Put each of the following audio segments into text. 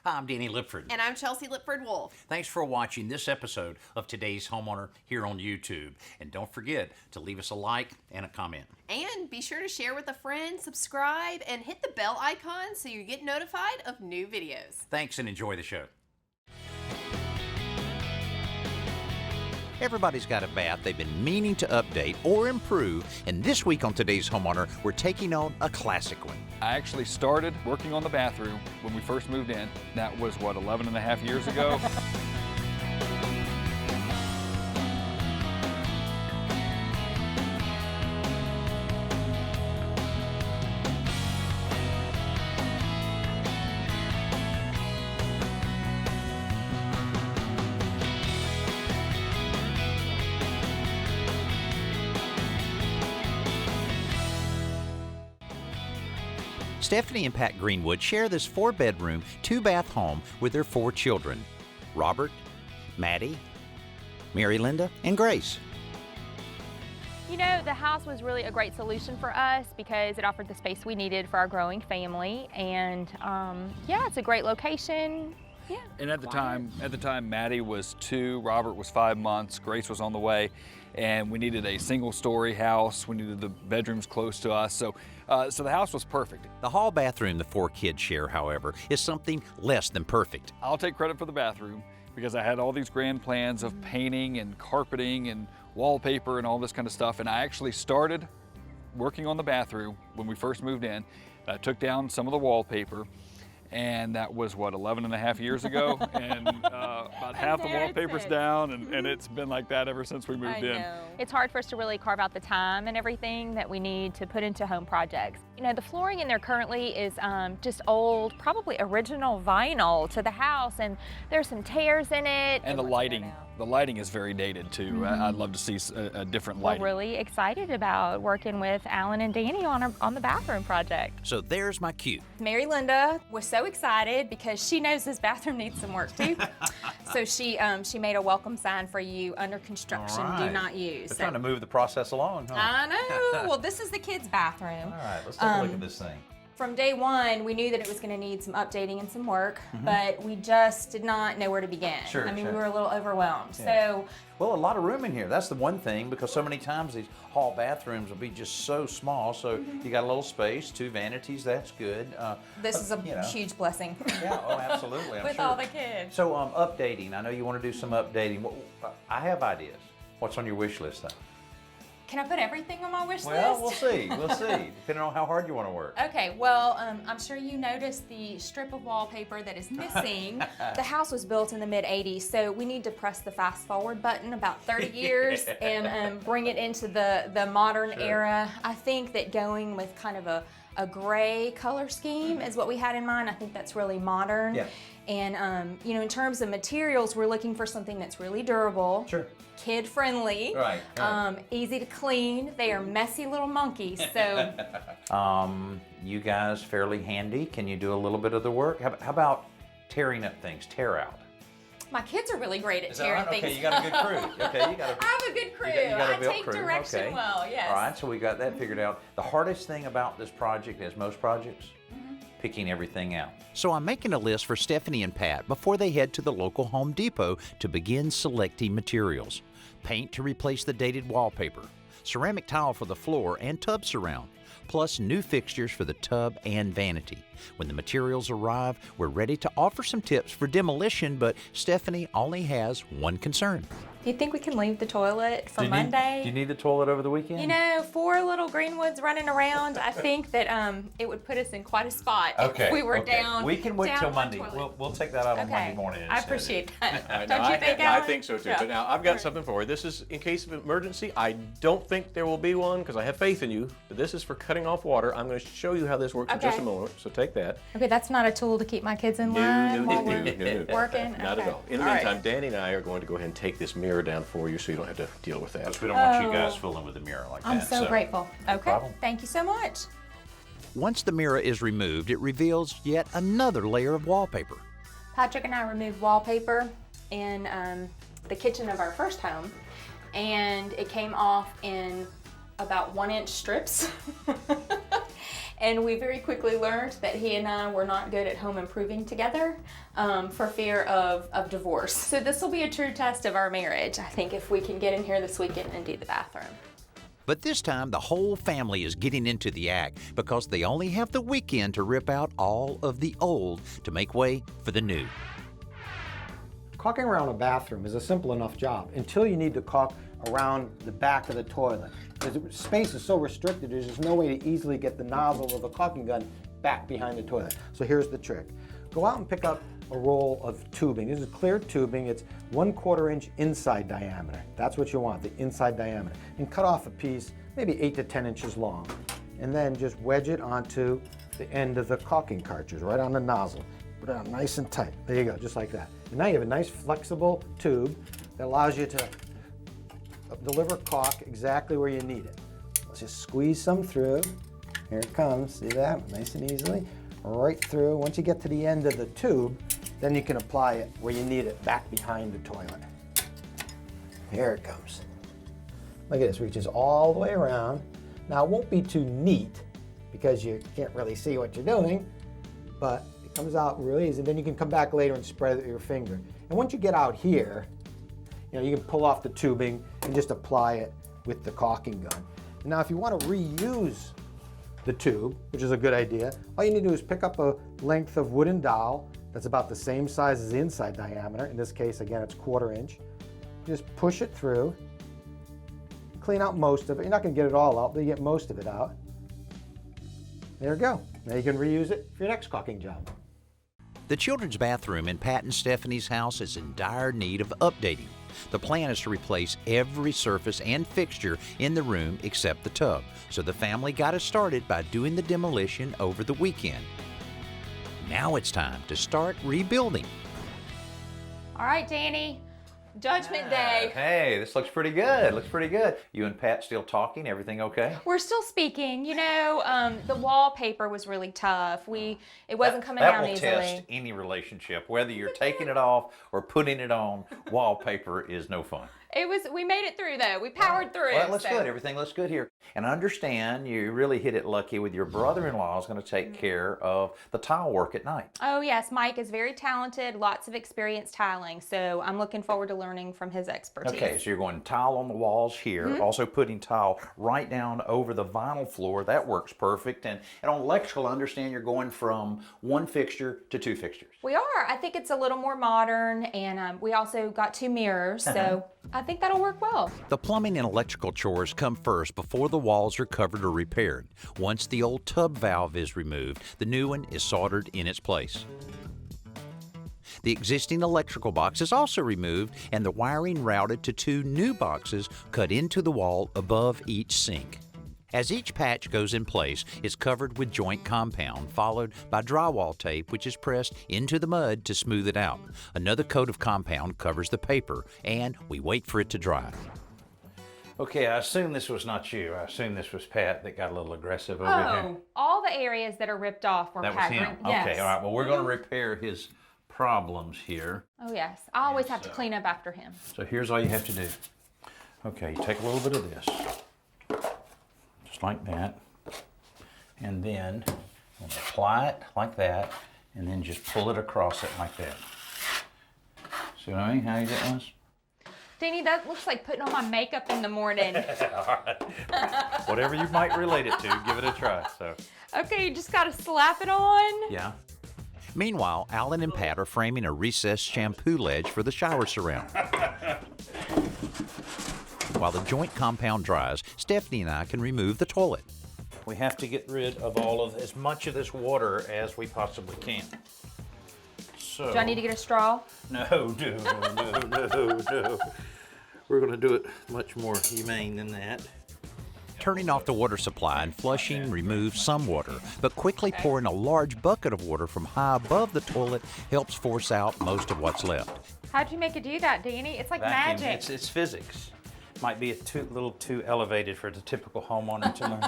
Hi, I'm Danny Lipford. And I'm Chelsea Lipford-Wolf. Thanks for watching this episode of Today's Homeowner here on YouTube. And don't forget to leave us a like and a comment. And be sure to share with a friend, subscribe, and hit the bell icon so you get notified of new videos. Thanks and enjoy the show. Everybody's got a bath they've been meaning to update or improve, and this week on Today's Homeowner, we're taking on a classic one. I actually started working on the bathroom when we first moved in. That was, 11 and a half years ago? Stephanie and Pat Greenwood share this 4-bedroom, 2-bath home with their 4 children, Robert, Maddie, Mary Linda, and Grace. You know, the house was really a great solution for us because it offered the space we needed for our growing family, and yeah, it's a great location. Yeah. And at the time, Maddie was 2, Robert was 5 months, Grace was on the way, and we needed a single-story house. We needed the bedrooms close to us, so the house was perfect. The hall bathroom the 4 kids share, however, is something less than perfect. I'll take credit for the bathroom because I had all these grand plans of painting and carpeting and wallpaper and all this kind of stuff, and I actually started working on the bathroom when we first moved in. I took down some of the wallpaper, and that was, 11 and a half years ago, and about half the wallpaper's down, and it's been like that ever since we moved in. It's hard for us to really carve out the time and everything that we need to put into home projects. You know, the flooring in there currently is just old, probably original vinyl to the house, and there's some tears in it. And the lighting is very dated too. I'd love to see a different lighting. We're really excited about working with Alan and Danny on the bathroom project. So there's my cue. Mary Linda was so excited because she knows this bathroom needs some work too. So she made a welcome sign for you, under construction, do not use. They're trying to move the process along, huh? I know. Well, this is the kids' bathroom. All right, let's take a look at this thing. From day one, we knew that it was going to need some updating and some work, but we just did not know where to begin. Sure, we were a little overwhelmed. Yeah. So, Well, a lot of room in here. That's the one thing, because so many times these hall bathrooms will be just so small. So you got a little space, 2 vanities. That's good. this is a huge blessing. Yeah. Oh, absolutely. I'm With sure. all the kids. So updating. I know you want to do some updating. I have ideas. What's on your wish list, though? Can I put everything on my wish Well, list? we'll see. We'll see, depending on how hard you want to work. Okay, well, I'm sure you noticed the strip of wallpaper that is missing. The house was built in the mid-'80s, so we need to press the fast forward button about 30 years and bring it into the modern era. I think that going with kind of a gray color scheme is what we had in mind. I think that's really modern. Yeah. And, you know, in terms of materials, we're looking for something that's really durable. Sure. Kid-friendly. Right. Easy to clean. They are messy little monkeys, so... You guys fairly handy. Can you do a little bit of the work? How about tearing up things, tear out? My kids are really great at Is that tearing right? things. Okay, you got a good crew. Okay, you got a. I have a good crew. You got a I built take crew. direction Okay. well, yes. All right, so we got that figured out. The hardest thing about this project, as most projects, picking everything out. So I'm making a list for Stephanie and Pat before they head to the local Home Depot to begin selecting materials. Paint to replace the dated wallpaper, ceramic tile for the floor and tub surround, plus new fixtures for the tub and vanity. When the materials arrive, we're ready to offer some tips for demolition, but Stephanie only has one concern. Do you think we can leave the toilet for Do Monday? you need the toilet over the weekend? You know, 4 little Greenwoods running around, I think that it would put us in quite a spot if we were down. We can wait down till one Monday. toilet. We'll take that out on Okay. Monday morning. I instead. appreciate that. I know, Don't you think, I Alan? think so too. Yeah. But now I've got something for you. This is in case of emergency. I don't think there will be one because I have faith in you. But this is for cutting off water. I'm going to show you how this works in just a Okay. moment. So take that. Okay, that's not a tool to keep my kids in line while we're working? Not Okay. at all. In the All meantime, right. Danny and I are going to go ahead and take this mirror down for you so you don't have to deal with that. We don't want you guys fooling with the mirror like I'm that. so grateful. Okay, problem. thank you so much. Once the mirror is removed, it reveals yet another layer of wallpaper. Patrick and I removed wallpaper in the kitchen of our first home, and it came off in about 1-inch strips. And we very quickly learned that he and I were not good at home improving together for fear of divorce. So this will be a true test of our marriage, I think, if we can get in here this weekend and do the bathroom. But this time, the whole family is getting into the act because they only have the weekend to rip out all of the old to make way for the new. Caulking around a bathroom is a simple enough job until you need to caulk around the back of the toilet. The space is so restricted, there's just no way to easily get the nozzle of the caulking gun back behind the toilet. So here's the trick. Go out and pick up a roll of tubing. This is clear tubing. It's 1/4 inch inside diameter. That's what you want, the inside diameter. And cut off a piece, maybe 8 to 10 inches long. And then just wedge it onto the end of the caulking cartridge, right on the nozzle. Put it on nice and tight. There you go, just like that. And now you have a nice flexible tube that allows you to deliver caulk exactly where you need it. Let's just squeeze some through. Here it comes, see that? Nice and easily. Right through. Once you get to the end of the tube, then you can apply it where you need it, back behind the toilet. Here it comes. Look at this, reaches all the way around. Now it won't be too neat because you can't really see what you're doing, but it comes out really easy. Then you can come back later and spread it with your finger. And once you get out here, you can pull off the tubing and just apply it with the caulking gun. Now if you want to reuse the tube, which is a good idea, all you need to do is pick up a length of wooden dowel that's about the same size as the inside diameter. In this case, again, it's 1/4 inch. Just push it through, clean out most of it. You're not going to get it all out, but you get most of it out. There you go. Now you can reuse it for your next caulking job. The children's bathroom in Pat and Stephanie's house is in dire need of updating. The plan is to replace every surface and fixture in the room except the tub, so the family got us started by doing the demolition over the weekend. Now it's time to start rebuilding. All right, Danny, Judgment Day. Hey, this looks pretty good. Looks pretty good. You and Pat still talking? Everything okay? We're still speaking. The wallpaper was really tough. It wasn't coming down easily. That will test any relationship. Whether you're taking it off or putting it on, wallpaper is no fun. We made it through though. We powered through. Well, it looks good. Everything looks good here. And understand, you really hit it lucky with your brother-in-law is going to take care of the tile work at night. Oh yes, Mike is very talented, lots of experience tiling, so I'm looking forward to learning from his expertise. Okay, so you're going tile on the walls here, also putting tile right down over the vinyl floor. That works perfect. And on electrical, I understand you're going from 1 fixture to 2 fixtures. We are. I think it's a little more modern, and we also got 2 mirrors, so I think that'll work well. The plumbing and electrical chores come first before the walls are covered or repaired. Once the old tub valve is removed, the new one is soldered in its place. The existing electrical box is also removed and the wiring routed to 2 new boxes cut into the wall above each sink. As each patch goes in place, it's covered with joint compound, followed by drywall tape, which is pressed into the mud to smooth it out. Another coat of compound covers the paper, and we wait for it to dry. Okay, I assume this was not you. I assume this was Pat that got a little aggressive over here. Oh, all the areas that are ripped off were That was Pat him. Greenwood. Yes. Okay, all right. Well, we're going to repair his problems here. Oh yes, I always have to clean up after him. So here's all you have to do. Okay, you take a little bit of this, just like that, and then we'll apply it like that, and then just pull it across it like that. See what I mean? How easy it was? Danny, that looks like putting on my makeup in the morning. All right. Whatever you might relate it to, give it a try. So. Okay, you just gotta slap it on. Yeah. Meanwhile, Alan and Pat are framing a recessed shampoo ledge for the shower surround. While the joint compound dries, Stephanie and I can remove the toilet. We have to get rid of as much of this water as we possibly can. So. Do I need to get a straw? No. We're going to do it much more humane than that. Turning off the water supply and flushing removes some water, but quickly pouring a large bucket of water from high above the toilet helps force out most of what's left. How'd you make it do that, Danny? It's like Vacuum. magic. It's physics. Might be a little too elevated for the typical homeowner to learn.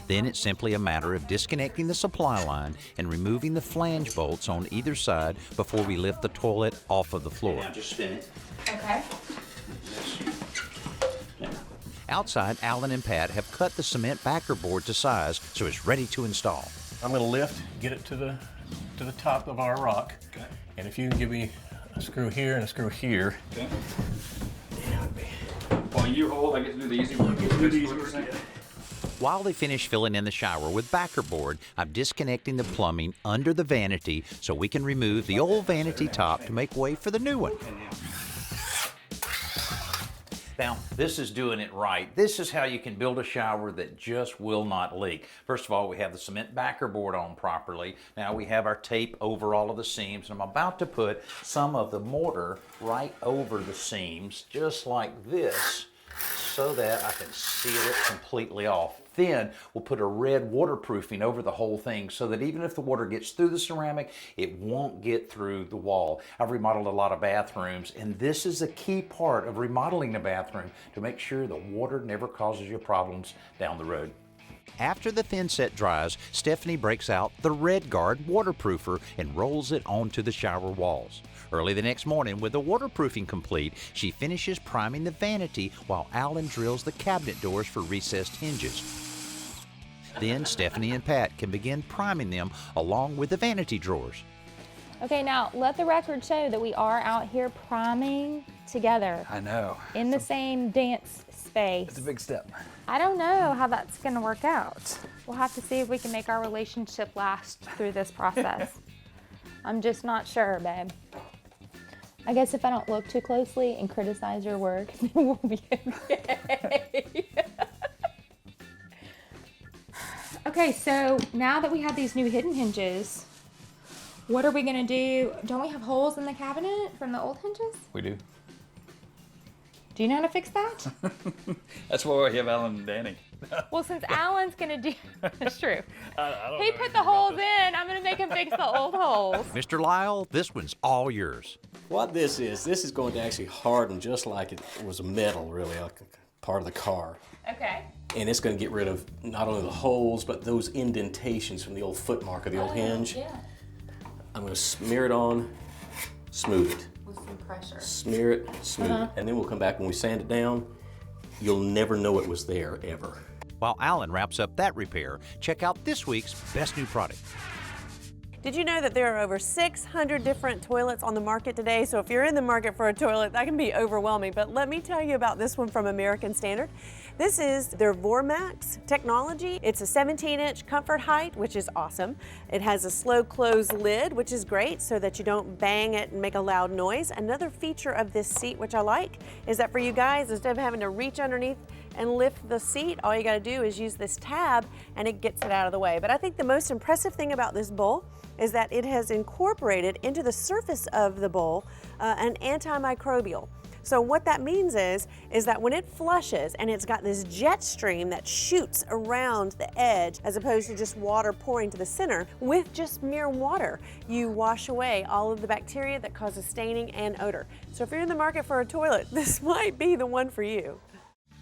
Then it's simply a matter of disconnecting the supply line and removing the flange bolts on either side before we lift the toilet off of the floor. Now just spin it. Okay. Outside, Alan and Pat have cut the cement backer board to size so it's ready to install. I'm going to lift, get it to the top of our rock. Okay. And if you can give me a screw here and a screw here. Okay. Yeah, it'd be... While you hold, I get to do the easy work. While they finish filling in the shower with backer board, I'm disconnecting the plumbing under the vanity so we can remove the old vanity top to make way for the new one. Now, this is doing it right. This is how you can build a shower that just will not leak. First of all, we have the cement backer board on properly. Now we have our tape over all of the seams, and I'm about to put some of the mortar right over the seams, just like this, so that I can seal it completely off. Then we'll put a red waterproofing over the whole thing so that even if the water gets through the ceramic, it won't get through the wall. I've remodeled a lot of bathrooms, and this is a key part of remodeling a bathroom to make sure the water never causes you problems down the road. After the thin set dries, Stephanie breaks out the Red Guard waterproofer and rolls it onto the shower walls. Early the next morning, with the waterproofing complete, she finishes priming the vanity while Alan drills the cabinet doors for recessed hinges. Then Stephanie and Pat can begin priming them along with the vanity drawers. Okay, now let the record show that we are out here priming together. I know. In the same dance space. It's a big step. I don't know how that's gonna work out. We'll have to see if we can make our relationship last through this process. I'm just not sure, babe. I guess if I don't look too closely and criticize your work, then we'll be okay. Okay, so now that we have these new hidden hinges, what are we gonna do? Don't we have holes in the cabinet from the old hinges? We do. Do you know how to fix that? That's why we have Alan and Danny. Well, since Alan's gonna do, it's true. I don't He know put the holes in, I'm gonna make him fix the old holes. Mr. Lyle, this one's all yours. What this is going to actually harden just like it was metal, really, like part of the car. Okay. And it's going to get rid of not only the holes, but those indentations from the old foot mark of the old hinge. Yeah. I'm going to smear it on, smooth it. With some pressure. Smear it, smooth it. And then we'll come back when we sand it down. You'll never know it was there, ever. While Alan wraps up that repair, check out this week's best new product. Did you know that there are over 600 different toilets on the market today? So if you're in the market for a toilet, that can be overwhelming. But let me tell you about this one from American Standard. This is their Vormax technology. It's a 17-inch comfort height, which is awesome. It has a slow close lid, which is great so that you don't bang it and make a loud noise. Another feature of this seat, which I like, is that for you guys, instead of having to reach underneath and lift the seat, all you gotta do is use this tab and it gets it out of the way. But I think the most impressive thing about this bowl is that it has incorporated into the surface of the bowl an antimicrobial. So what that means is that when it flushes and it's got this jet stream that shoots around the edge as opposed to just water pouring to the center, with just mere water, you wash away all of the bacteria that causes staining and odor. So if you're in the market for a toilet, this might be the one for you.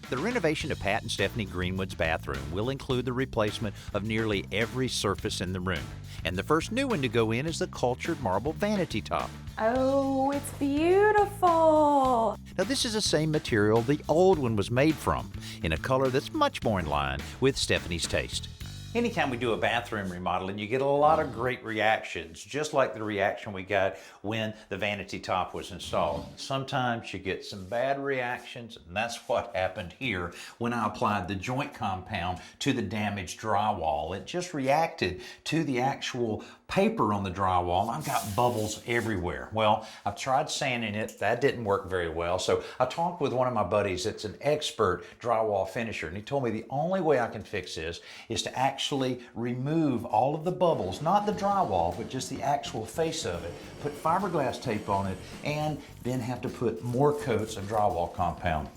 The renovation of Pat and Stephanie Greenwood's bathroom will include the replacement of nearly every surface in the room. And the first new one to go in is the cultured marble vanity top. Oh, it's beautiful. Now this is the same material the old one was made from, in a color that's much more in line with Stephanie's taste. Anytime we do a bathroom remodeling, you get a lot of great reactions, just like the reaction we got when the vanity top was installed. Sometimes you get some bad reactions, and that's what happened here when I applied the joint compound to the damaged drywall. It just reacted to the actual paper on the drywall. I've got bubbles everywhere. Well, I've tried sanding it. That didn't work very well. So I talked with one of my buddies that's an expert drywall finisher, and he told me the only way I can fix this is to actually remove all of the bubbles, not the drywall, but just the actual face of it, put fiberglass tape on it, and then have to put more coats of drywall compound.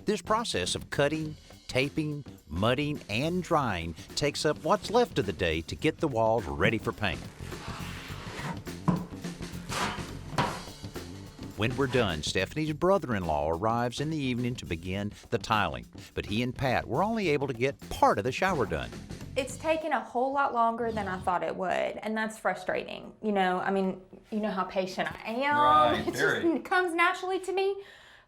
This process of cutting, taping, mudding, and drying takes up what's left of the day to get the walls ready for paint. When we're done, Stephanie's brother-in-law arrives in the evening to begin the tiling, but he and Pat were only able to get part of the shower done. It's taken a whole lot longer than I thought it would, and that's frustrating. You know, I mean, you know how patient I am. Right, it very. just comes naturally to me.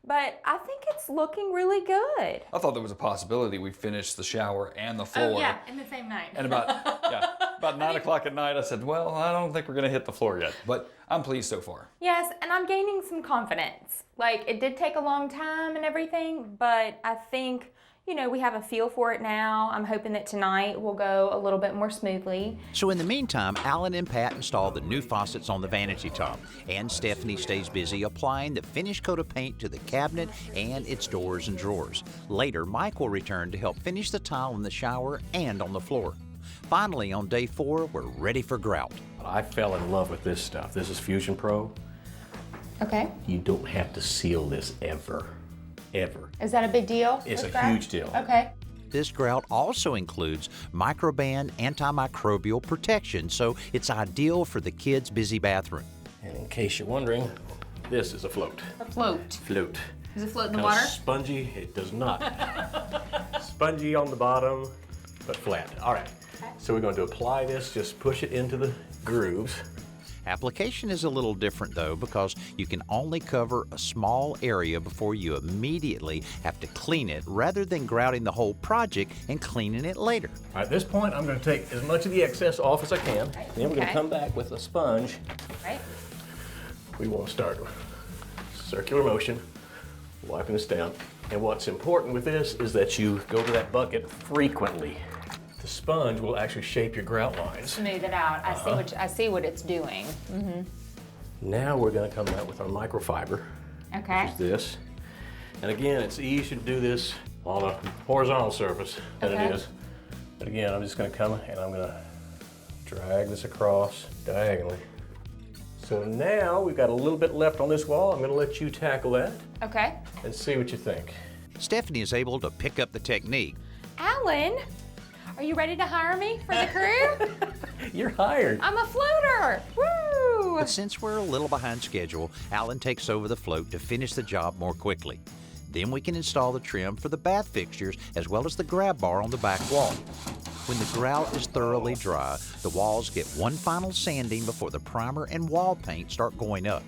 but I think it's looking really good. I thought there was a possibility we finished the shower and the floor. Oh yeah, in the same night. And about 9 o'clock at night, I said, well, I don't think we're gonna hit the floor yet, but I'm pleased so far. Yes, and I'm gaining some confidence. Like, it did take a long time and everything, but I think, you know, we have a feel for it now. I'm hoping that tonight will go a little bit more smoothly. So in the meantime, Alan and Pat install the new faucets on the vanity top, and Stephanie stays busy applying the finished coat of paint to the cabinet and its doors and drawers. Later, Mike will return to help finish the tile in the shower and on the floor. Finally, on day 4, we're ready for grout. I fell in love with this stuff. This is Fusion Pro. Okay. You don't have to seal this ever. Ever. Is that a big deal? It's with a grout? huge deal. Okay. This grout also includes microban antimicrobial protection, so it's ideal for the kids' busy bathroom. And in case you're wondering, this is a float. A float. Float. Does it float in the Kinda water? Spongy, it does not. Spongy on the bottom, but flat. All right, so we're going to apply this, just push it into the grooves. Application is a little different though, because you can only cover a small area before you immediately have to clean it, rather than grouting the whole project and cleaning it later. All right, at this point, I'm going to take as much of the excess off as I can. Then we're going to Okay. come back with a sponge. Right. We want to start circular motion, wiping this down. And what's important with this is that you go to that bucket frequently. The sponge will actually shape your grout lines. Smooth it out. I see what it's doing. Now we're going to come out with our microfiber, Okay. which is this. And again, it's easier to do this on a horizontal surface than Okay. it is. But again, I'm just going to come and I'm going to drag this across diagonally. So now we've got a little bit left on this wall. I'm going to let you tackle that Okay. and see what you think. Stephanie is able to pick up the technique. Alan, are you ready to hire me for the crew? You're hired. I'm a floater. Woo! But since we're a little behind schedule, Alan takes over the float to finish the job more quickly. Then we can install the trim for the bath fixtures as well as the grab bar on the back wall. When the grout is thoroughly dry, the walls get one final sanding before the primer and wall paint start going up.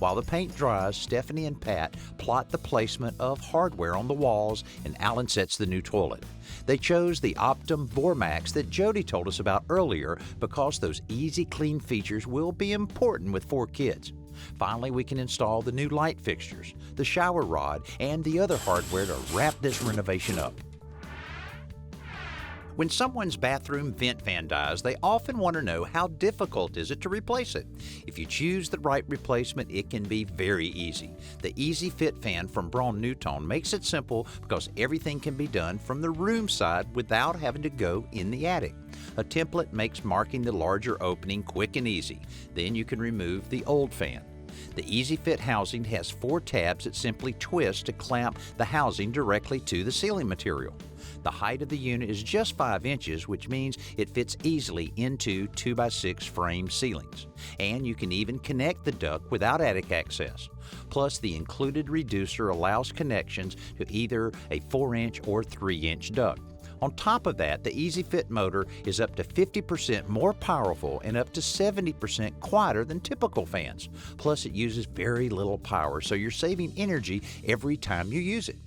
While the paint dries, Stephanie and Pat plot the placement of hardware on the walls, and Alan sets the new toilet. They chose the Optum Vormax that Jody told us about earlier because those easy clean features will be important with 4 kids. Finally, we can install the new light fixtures, the shower rod, and the other hardware to wrap this renovation up. When someone's bathroom vent fan dies, they often want to know how difficult is it to replace it. If you choose the right replacement, it can be very easy. The Easy Fit fan from Braun-Newton makes it simple because everything can be done from the room side without having to go in the attic. A template makes marking the larger opening quick and easy. Then you can remove the old fan. The Easy Fit housing has 4 tabs that simply twist to clamp the housing directly to the ceiling material. The height of the unit is just 5 inches, which means it fits easily into 2x6 frame ceilings. And you can even connect the duct without attic access. Plus, the included reducer allows connections to either a 4-inch or 3-inch duct. On top of that, the Easy Fit motor is up to 50% more powerful and up to 70% quieter than typical fans. Plus, it uses very little power, so you're saving energy every time you use it.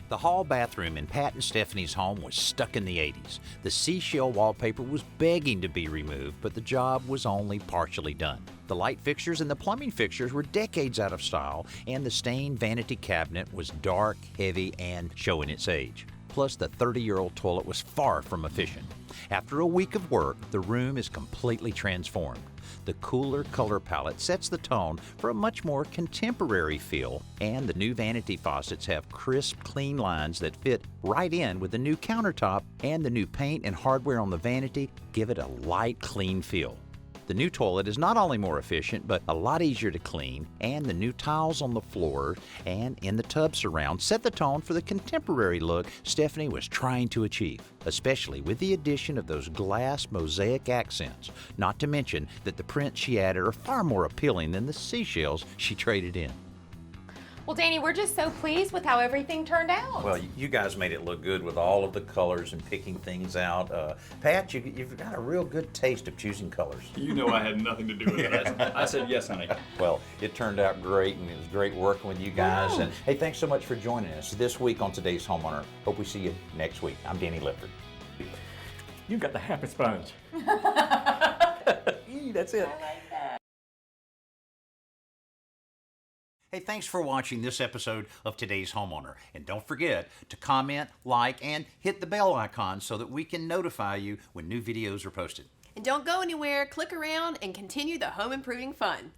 The hall bathroom in Pat and Stephanie's home was stuck in the 80s. The seashell wallpaper was begging to be removed, but the job was only partially done. The light fixtures and the plumbing fixtures were decades out of style, and the stained vanity cabinet was dark, heavy, and showing its age. Plus, the 30-year-old toilet was far from efficient. After a week of work, the room is completely transformed. The cooler color palette sets the tone for a much more contemporary feel, and the new vanity faucets have crisp, clean lines that fit right in with the new countertop, and the new paint and hardware on the vanity give it a light, clean feel. The new toilet is not only more efficient, but a lot easier to clean, and the new tiles on the floor and in the tub surround set the tone for the contemporary look Stephanie was trying to achieve, especially with the addition of those glass mosaic accents, not to mention that the prints she added are far more appealing than the seashells she traded in. Well, Danny, we're just so pleased with how everything turned out. Well, you guys made it look good with all of the colors and picking things out. Pat, you've got a real good taste of choosing colors. You know I had nothing to do with that. I said, yes, honey. Well, it turned out great, and it was great working with you guys. Wow. And hey, thanks so much for joining us this week on Today's Homeowner. Hope we see you next week. I'm Danny Lipford. You got the happy sponge. That's it. Hey, thanks for watching this episode of Today's Homeowner. And don't forget to comment, like, and hit the bell icon so that we can notify you when new videos are posted. And don't go anywhere, click around, and continue the home improving fun.